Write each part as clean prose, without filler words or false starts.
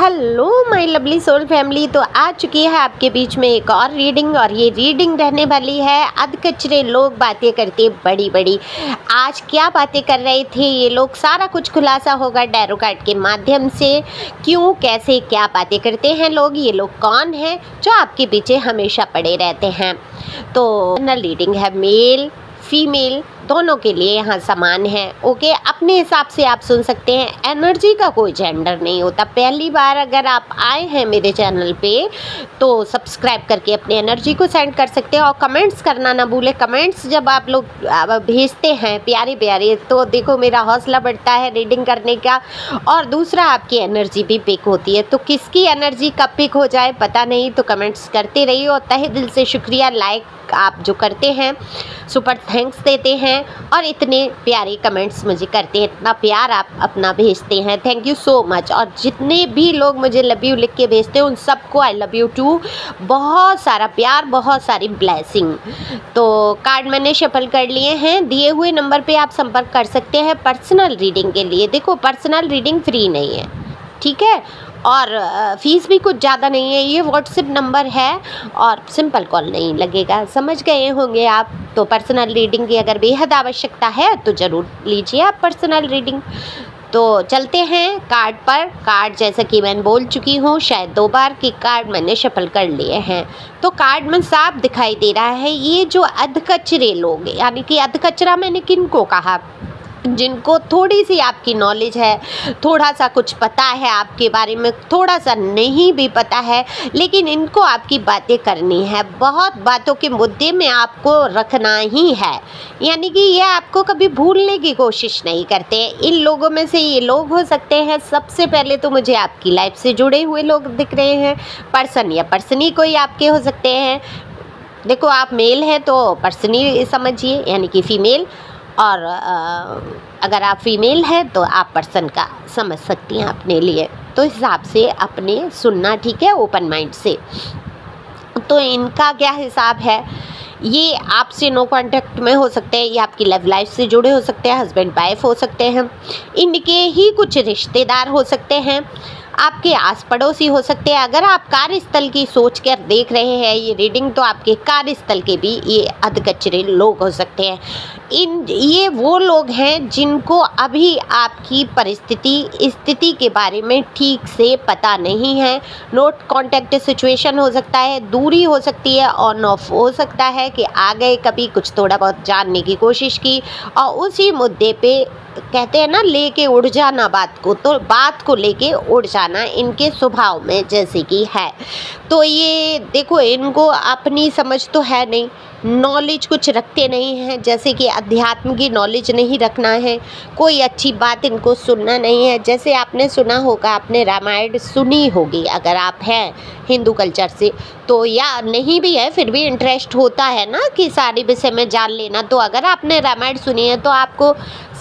Hello my lovely soul family. तो आ चुकी है आपके बीच में एक और रीडिंग, और ये रीडिंग रहने वाली है अधकचरे लोग बातें करते बड़ी बड़ी। आज क्या बातें कर रहे थे ये लोग, सारा कुछ खुलासा होगा टैरो कार्ड के माध्यम से। क्यों, कैसे, क्या बातें करते हैं लोग, ये लोग कौन हैं जो आपके पीछे हमेशा पड़े रहते हैं। तो जनरल रीडिंग है, मेल फीमेल दोनों के लिए यहाँ समान है। ओके, अपने हिसाब से आप सुन सकते हैं। एनर्जी का कोई जेंडर नहीं होता। पहली बार अगर आप आए हैं मेरे चैनल पे तो सब्सक्राइब करके अपनी एनर्जी को सेंड कर सकते हैं, और कमेंट्स करना ना भूले। कमेंट्स जब आप लोग भेजते हैं प्यारे प्यारे, तो देखो मेरा हौसला बढ़ता है रीडिंग करने का, और दूसरा आपकी एनर्जी भी पिक होती है। तो किसकी एनर्जी कब पिक हो जाए पता नहीं, तो कमेंट्स करते रहिए। और तहे दिल से शुक्रिया, लाइक आप जो करते हैं, सुपर थैंक्स देते हैं, और इतने प्यारे कमेंट्स मुझे करते हैं, इतना प्यार आप अपना भेजते हैं, थैंक यू सो मच। और जितने भी लोग मुझे लव यू लिख के भेजते हैं उन सबको आई लव यू टू। बहुत सारा प्यार, बहुत सारी ब्लेसिंग। तो कार्ड मैंने शफल कर लिए हैं। दिए हुए नंबर पे आप संपर्क कर सकते हैं पर्सनल रीडिंग के लिए। देखो, पर्सनल रीडिंग फ्री नहीं है, ठीक है, और फीस भी कुछ ज़्यादा नहीं है। ये व्हाट्सएप नंबर है और सिंपल कॉल नहीं लगेगा, समझ गए होंगे आप। तो पर्सनल रीडिंग की अगर बेहद आवश्यकता है तो ज़रूर लीजिए आप पर्सनल रीडिंग। तो चलते हैं कार्ड पर। कार्ड जैसा कि मैं बोल चुकी हूँ शायद 2 बार कि कार्ड मैंने शफल कर लिए हैं। तो कार्ड में साफ दिखाई दे रहा है ये जो अधकचरे लोग, यानी कि अधकचरा मैंने किन को कहा, जिनको थोड़ी सी आपकी नॉलेज है, थोड़ा सा कुछ पता है आपके बारे में, थोड़ा सा नहीं भी पता है, लेकिन इनको आपकी बातें करनी है। बहुत बातों के मुद्दे में आपको रखना ही है, यानी कि ये आपको कभी भूलने की कोशिश नहीं करते। इन लोगों में से ये लोग हो सकते हैं, सबसे पहले तो मुझे आपकी लाइफ से जुड़े हुए लोग दिख रहे हैं। पर्सन या पर्सनी कोई आपके हो सकते हैं। देखो, आप मेल हैं तो पर्सनी समझिए, यानी कि फीमेल, और अगर आप फीमेल हैं तो आप पर्सन का समझ सकती हैं अपने लिए। तो इस हिसाब से अपने सुनना, ठीक है, ओपन माइंड से। तो इनका क्या हिसाब है, ये आपसे नो कांटेक्ट में हो सकते हैं, ये आपकी लव लाइफ से जुड़े हो सकते हैं, हस्बैंड वाइफ हो सकते हैं, इनके ही कुछ रिश्तेदार हो सकते हैं, आपके आस पड़ोसी हो सकते हैं। अगर आप कार्यस्थल की सोच कर देख रहे हैं ये रीडिंग, तो आपके कार्यस्थल के भी ये अधकचरे लोग हो सकते हैं। ये वो लोग हैं जिनको अभी आपकी परिस्थिति, स्थिति के बारे में ठीक से पता नहीं है। नोट कॉन्टैक्ट सिचुएशन हो सकता है, दूरी हो सकती है, ऑन ऑफ हो सकता है कि आ गए, कभी कुछ थोड़ा बहुत जानने की कोशिश की, और उसी मुद्दे पे कहते हैं ना, लेके उड़ जाना बात को, तो बात को लेके उड़ जाना इनके स्वभाव में जैसे कि है। तो ये देखो, इनको अपनी समझ तो है नहीं, नॉलेज कुछ रखते नहीं हैं, जैसे कि अध्यात्म की नॉलेज नहीं रखना है, कोई अच्छी बात इनको सुनना नहीं है। जैसे आपने सुना होगा, आपने रामायण सुनी होगी अगर आप हैं हिंदू कल्चर से, तो या नहीं भी है फिर भी इंटरेस्ट होता है ना कि सारे विषय में जान लेना। तो अगर आपने रामायण सुनी है तो आपको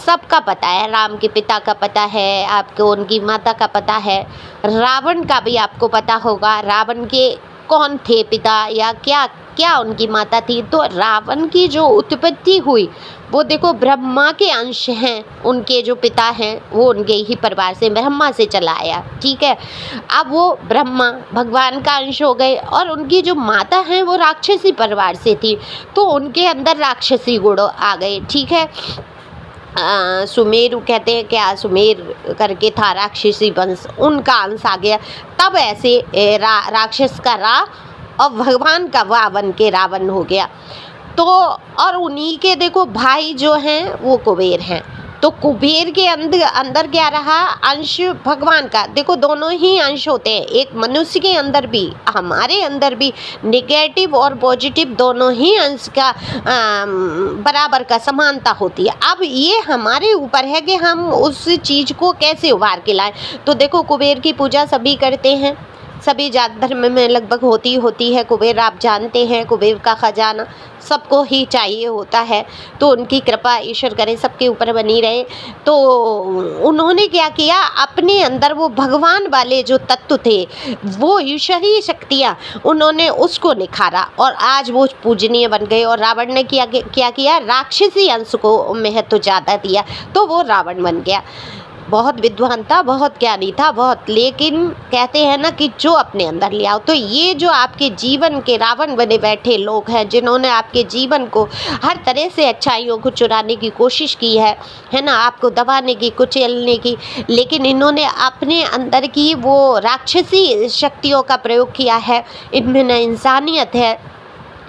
सबका पता है, राम के पिता का पता है आपको, उनकी माता का पता है, रावण का भी आपको पता होगा, रावण के कौन थे पिता या क्या क्या उनकी माता थी। तो रावण की जो उत्पत्ति हुई वो देखो ब्रह्मा के अंश हैं, उनके जो पिता हैं वो उनके ही परिवार से, ब्रह्मा से चला आया, ठीक है। अब वो ब्रह्मा भगवान का अंश हो गए, और उनकी जो माता हैं वो राक्षसी परिवार से थी, तो उनके अंदर राक्षसी गुण आ गए, ठीक है। सुमेरु कहते हैं, क्या सुमेर करके था राक्षसी वंश, उनका अंश आ गया। तब ऐसे राक्षस का रा और भगवान का वावन के रावण हो गया। तो और उन्हीं के देखो भाई जो हैं वो कुबेर हैं। तो कुबेर के अंदर क्या रहा, अंश भगवान का। देखो, दोनों ही अंश होते हैं, एक मनुष्य के अंदर भी, हमारे अंदर भी नेगेटिव और पॉजिटिव दोनों ही अंश का बराबर का समानता होती है। अब ये हमारे ऊपर है कि हम उस चीज़ को कैसे उभार के लाएं। तो देखो, कुबेर की पूजा सभी करते हैं, सभी जात धर्म में लगभग होती है। कुबेर आप जानते हैं, कुबेर का खजाना सबको ही चाहिए होता है। तो उनकी कृपा ईश्वर करे सबके ऊपर बनी रहे। तो उन्होंने क्या किया, अपने अंदर वो भगवान वाले जो तत्व थे, वो ईश्वरीय शक्तियाँ, उन्होंने उसको निखारा और आज वो पूजनीय बन गए। और रावण ने क्या किया, राक्षसी अंश को महत्व ज़्यादा दिया, तो वो रावण बन गया। बहुत विद्वान था, बहुत ज्ञानी था, बहुत, लेकिन कहते हैं ना कि जो अपने अंदर ले आओ। तो ये जो आपके जीवन के रावण बने बैठे लोग हैं, जिन्होंने आपके जीवन को हर तरह से अच्छाइयों को चुराने की कोशिश की है ना, आपको दबाने की, कुचलने की, लेकिन इन्होंने अपने अंदर की वो राक्षसी शक्तियों का प्रयोग किया है। इनमें न इंसानियत है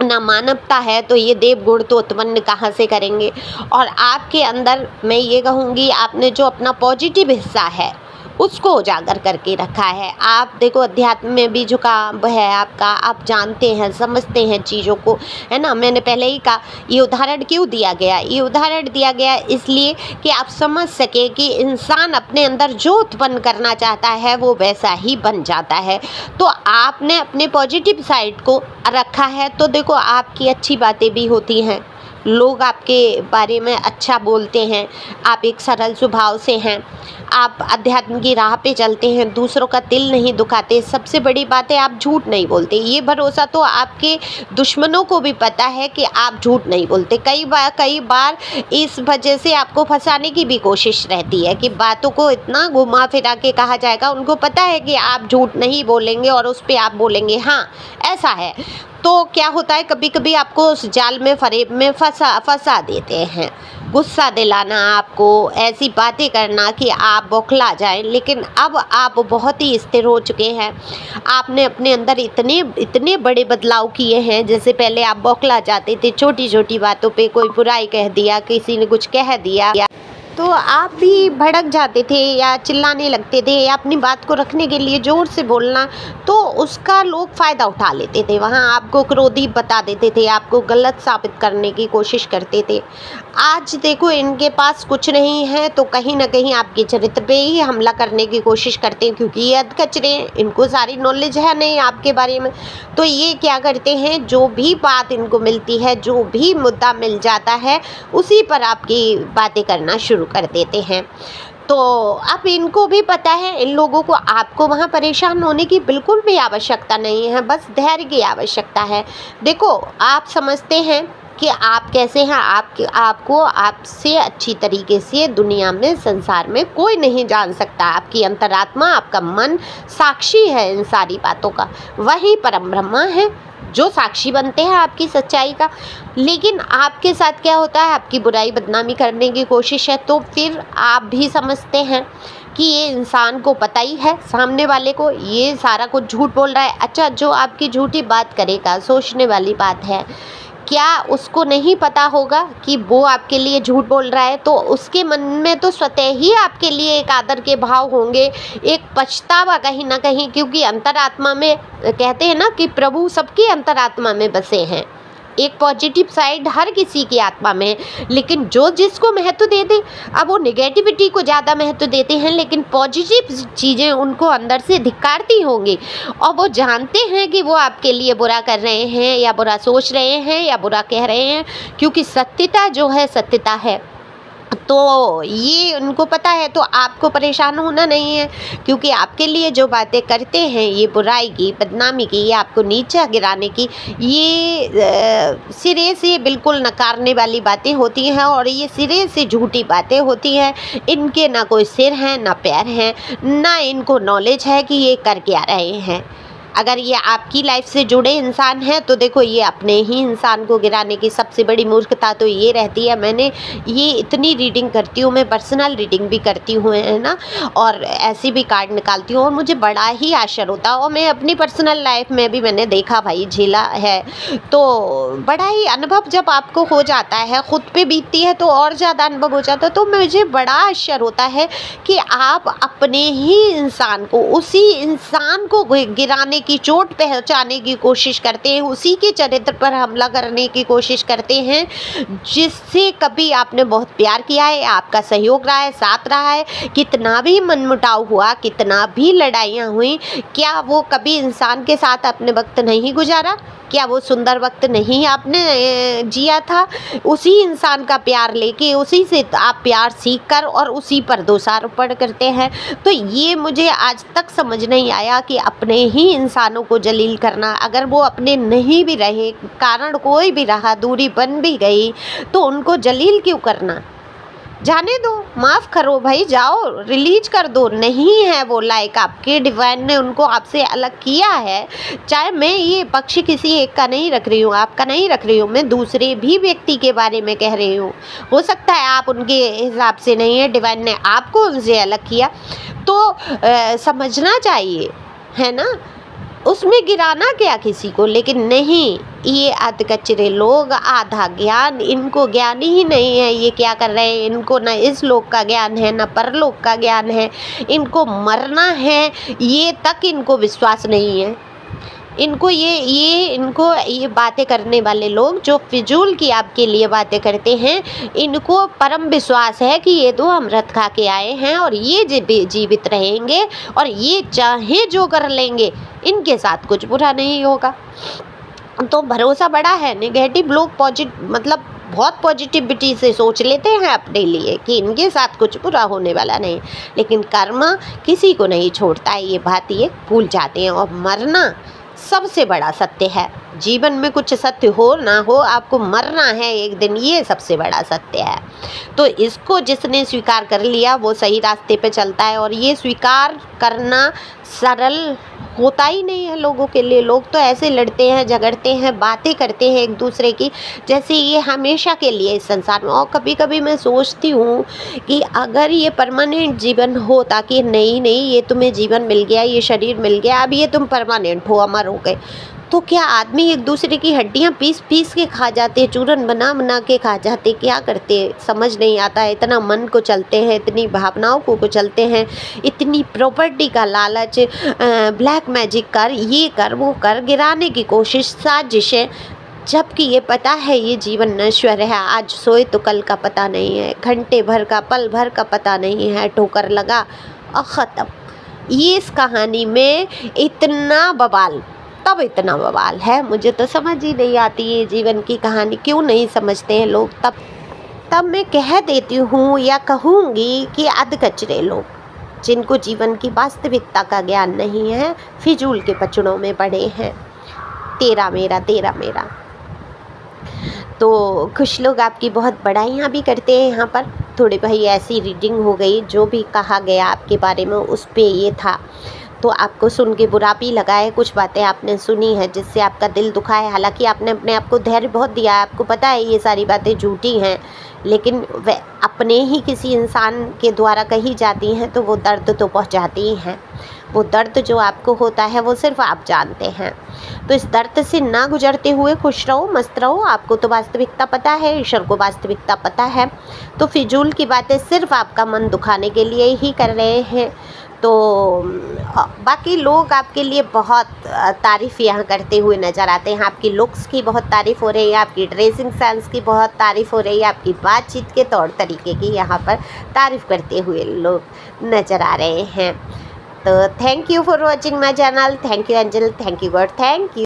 ना मानवता है, तो ये देव गुण तो उत्पन्न कहाँ से करेंगे। और आपके अंदर मैं ये कहूँगी, आपने जो अपना पॉजिटिव हिस्सा है उसको उजागर करके रखा है। आप देखो, अध्यात्म में भी झुकाव है आपका, आप जानते हैं, समझते हैं चीज़ों को, है ना। मैंने पहले ही कहा, ये उदाहरण क्यों दिया गया, ये उदाहरण दिया गया इसलिए कि आप समझ सके कि इंसान अपने अंदर जो उत्पन्न करना चाहता है वो वैसा ही बन जाता है। तो आपने अपने पॉजिटिव साइड को रखा है, तो देखो आपकी अच्छी बातें भी होती हैं, लोग आपके बारे में अच्छा बोलते हैं, आप एक सरल स्वभाव से हैं, आप अध्यात्म की राह पे चलते हैं, दूसरों का दिल नहीं दुखाते, सबसे बड़ी बात है आप झूठ नहीं बोलते। ये भरोसा तो आपके दुश्मनों को भी पता है कि आप झूठ नहीं बोलते। कई बार इस वजह से आपको फंसाने की भी कोशिश रहती है कि बातों को इतना घुमा फिरा के कहा जाएगा, उनको पता है कि आप झूठ नहीं बोलेंगे और उस पर आप बोलेंगे हाँ ऐसा है। तो क्या होता है, कभी कभी आपको उस जाल में, फरेब में फंसा देते हैं, गुस्सा दिलाना, आपको ऐसी बातें करना कि आप बौखला जाएं। लेकिन अब आप बहुत ही स्थिर हो चुके हैं, आपने अपने अंदर इतने बड़े बदलाव किए हैं। जैसे पहले आप बौखला जाते थे, छोटी छोटी बातों पे कोई बुराई कह दिया, किसी ने कुछ कह दिया तो आप भी भड़क जाते थे या चिल्लाने लगते थे या अपनी बात को रखने के लिए ज़ोर से बोलना, तो उसका लोग फ़ायदा उठा लेते थे, वहाँ आपको क्रोधी बता देते थे, आपको गलत साबित करने की कोशिश करते थे। आज देखो इनके पास कुछ नहीं है तो कहीं ना कहीं आपके चरित्र पे ही हमला करने की कोशिश करते हैं, क्योंकि ये अधकचरे, इनको सारी नॉलेज है नहीं आपके बारे में। तो ये क्या करते हैं, जो भी बात इनको मिलती है, जो भी मुद्दा मिल जाता है, उसी पर आपकी बातें करना शुरू कर देते हैं। तो अब इनको भी पता है, इन लोगों को आपको वहाँ परेशान होने की बिल्कुल भी आवश्यकता नहीं है, बस धैर्य की आवश्यकता है। देखो आप समझते हैं कि आप कैसे हैं, आपको आपसे अच्छी तरीके से दुनिया में, संसार में कोई नहीं जान सकता। आपकी अंतरात्मा, आपका मन साक्षी है इन सारी बातों का, वही परम ब्रह्मा है जो साक्षी बनते हैं आपकी सच्चाई का। लेकिन आपके साथ क्या होता है, आपकी बुराई बदनामी करने की कोशिश है। तो फिर आप भी समझते हैं कि ये इंसान को पता ही है, सामने वाले को ये सारा कुछ झूठ बोल रहा है। अच्छा, जो आपकी झूठी बात करेगा, सोचने वाली बात है, क्या उसको नहीं पता होगा कि वो आपके लिए झूठ बोल रहा है? तो उसके मन में तो स्वतः ही आपके लिए एक आदर के भाव होंगे, एक पछतावा कहीं ना कहीं, क्योंकि अंतरात्मा में कहते हैं ना कि प्रभु सबकी अंतरात्मा में बसे हैं। एक पॉजिटिव साइड हर किसी की आत्मा में है, लेकिन जो जिसको महत्व दे दे, अब वो नेगेटिविटी को ज़्यादा महत्व देते हैं, लेकिन पॉजिटिव चीज़ें उनको अंदर से धिक्कारती होंगी और वो जानते हैं कि वो आपके लिए बुरा कर रहे हैं या बुरा सोच रहे हैं या बुरा कह रहे हैं, क्योंकि सत्यता जो है सत्यता है। तो ये उनको पता है, तो आपको परेशान होना नहीं है, क्योंकि आपके लिए जो बातें करते हैं, ये बुराई की, बदनामी की, ये आपको नीचा गिराने की, ये सिरे से बिल्कुल नकारने वाली बातें होती हैं और ये सिरे से झूठी बातें होती हैं। इनके ना कोई सिर है ना पैर हैं, ना इनको नॉलेज है कि ये कर क्या रहे हैं। अगर ये आपकी लाइफ से जुड़े इंसान हैं तो देखो ये अपने ही इंसान को गिराने की सबसे बड़ी मूर्खता तो ये रहती है। मैंने ये इतनी रीडिंग करती हूँ, मैं पर्सनल रीडिंग भी करती हूँ, है ना, और ऐसी भी कार्ड निकालती हूँ और मुझे बड़ा ही आश्चर्य होता है। और मैं अपनी पर्सनल लाइफ में भी मैंने देखा भाई, झेला है, तो बड़ा ही अनुभव जब आपको हो जाता है, ख़ुद पे बीतती है तो और ज़्यादा अनुभव हो जाता है। तो मुझे बड़ा आश्चर्य होता है कि आप अपने ही इंसान को, उसी इंसान को गिराने की, चोट पहुंचाने की कोशिश करते हैं, उसी के चरित्र पर हमला करने की कोशिश करते हैं जिससे कभी आपने बहुत प्यार किया है, आपका सहयोग रहा है, साथ रहा है। कितना भी मनमुटाव हुआ, कितना भी लड़ाइयाँ हुई, क्या वो कभी इंसान के साथ अपने वक्त नहीं गुजारा? क्या वो सुंदर वक्त नहीं आपने जिया था? उसी इंसान का प्यार लेके, उसी से आप प्यार सीख कर और उसी पर दोषारोपण करते हैं। तो ये मुझे आज तक समझ नहीं आया कि अपने ही इंसानों को जलील करना, अगर वो अपने नहीं भी रहे, कारण कोई भी रहा, दूरी बन भी गई, तो उनको जलील क्यों करना? जाने दो, माफ़ करो भाई, जाओ रिलीज कर दो। नहीं है वो लायक आपके, डिवाइन ने उनको आपसे अलग किया है। चाहे मैं ये पक्ष किसी एक का नहीं रख रही हूँ, आपका नहीं रख रही हूँ, मैं दूसरे भी व्यक्ति के बारे में कह रही हूँ। हो सकता है आप उनके हिसाब से नहीं है, डिवाइन ने आपको उनसे अलग किया, तो समझना चाहिए, है ना। उसमें गिराना क्या किसी को, लेकिन नहीं, ये अधकचरे लोग, आधा ज्ञान, इनको ज्ञान ही नहीं है। ये क्या कर रहे हैं, इनको ना इस लोक का ज्ञान है ना परलोक का ज्ञान है, इनको मरना है ये तक इनको विश्वास नहीं है। इनको ये बातें करने वाले लोग जो फिजूल की आपके लिए बातें करते हैं, इनको परम विश्वास है कि ये तो अमृत खा के आए हैं और ये जीवित रहेंगे और ये चाहे जो कर लेंगे, इनके साथ कुछ बुरा नहीं होगा। तो भरोसा बड़ा है। नेगेटिव लोग मतलब बहुत पॉजिटिविटी से सोच लेते हैं अपने लिए कि इनके साथ कुछ बुरा होने वाला नहीं, लेकिन कर्म किसी को नहीं छोड़ता है, ये बात ये भूल जाते हैं। और मरना सबसे बड़ा सत्य है। जीवन में कुछ सत्य हो ना हो, आपको मरना है एक दिन, ये सबसे बड़ा सत्य है। तो इसको जिसने स्वीकार कर लिया वो सही रास्ते पे चलता है। और ये स्वीकार करना सरल होता ही नहीं है लोगों के लिए। लोग तो ऐसे लड़ते हैं, झगड़ते हैं, बातें करते हैं एक दूसरे की, जैसे ये हमेशा के लिए इस संसार में। और कभी कभी मैं सोचती हूँ कि अगर ये परमानेंट जीवन हो, ताकि नहीं ये तुम्हें जीवन मिल गया, ये शरीर मिल गया, अब ये तुम परमानेंट हो, अमर हो गए, तो क्या आदमी एक दूसरे की हड्डियाँ पीस के खा जाते, चूरन बना के खा जाते, क्या करते समझ नहीं आता है। इतना मन को चलते हैं, इतनी भावनाओं को चलते हैं, इतनी प्रॉपर्टी का लालच, ब्लैक मैजिक कर, ये कर वो कर, गिराने की कोशिश, साजिशें, जबकि ये पता है ये जीवन नश्वर है। आज सोए तो कल का पता नहीं है, घंटे भर का पल भर का पता नहीं है, ठोकर लगा और ख़त्म। ये इस कहानी में इतना बवाल, तब इतना बवाल है, मुझे तो समझ ही नहीं आती ये जीवन की कहानी क्यों नहीं समझते हैं लोग। तब मैं कह देती हूँ या कहूँगी कि अधकचरे लोग, जिनको जीवन की वास्तविकता का ज्ञान नहीं है, फिजूल के पचड़ों में पड़े हैं, तेरा मेरा। तो कुछ लोग आपकी बहुत बड़ाइयाँ भी करते हैं यहाँ पर। थोड़ी भाई ऐसी रीडिंग हो गई, जो भी कहा गया आपके बारे में उस पे ये था, तो आपको सुन के बुरा भी लगा है। कुछ बातें आपने सुनी है जिससे आपका दिल दुखा है। हालांकि आपने अपने आप को धैर्य बहुत दिया है, आपको पता है ये सारी बातें झूठी हैं, लेकिन वह अपने ही किसी इंसान के द्वारा कही जाती हैं तो वो दर्द तो पहुंचाती ही हैं। वो दर्द जो आपको होता है वो सिर्फ आप जानते हैं। तो इस दर्द से ना गुजरते हुए खुश रहो, मस्त रहो। आपको तो वास्तविकता पता है, ईश्वर को वास्तविकता पता है। तो फिजूल की बातें सिर्फ आपका मन दुखाने के लिए ही कर रहे हैं। तो बाकी लोग आपके लिए बहुत तारीफ़ यहाँ करते हुए नज़र आते हैं। आपकी लुक्स की बहुत तारीफ़ हो रही है, आपकी ड्रेसिंग सेंस की बहुत तारीफ़ हो रही है, आपकी बातचीत के तौर तरीके की यहाँ पर तारीफ़ करते हुए लोग नज़र आ रहे हैं। तो thank you for watching my channel. Thank you angel, thank you God, thank you.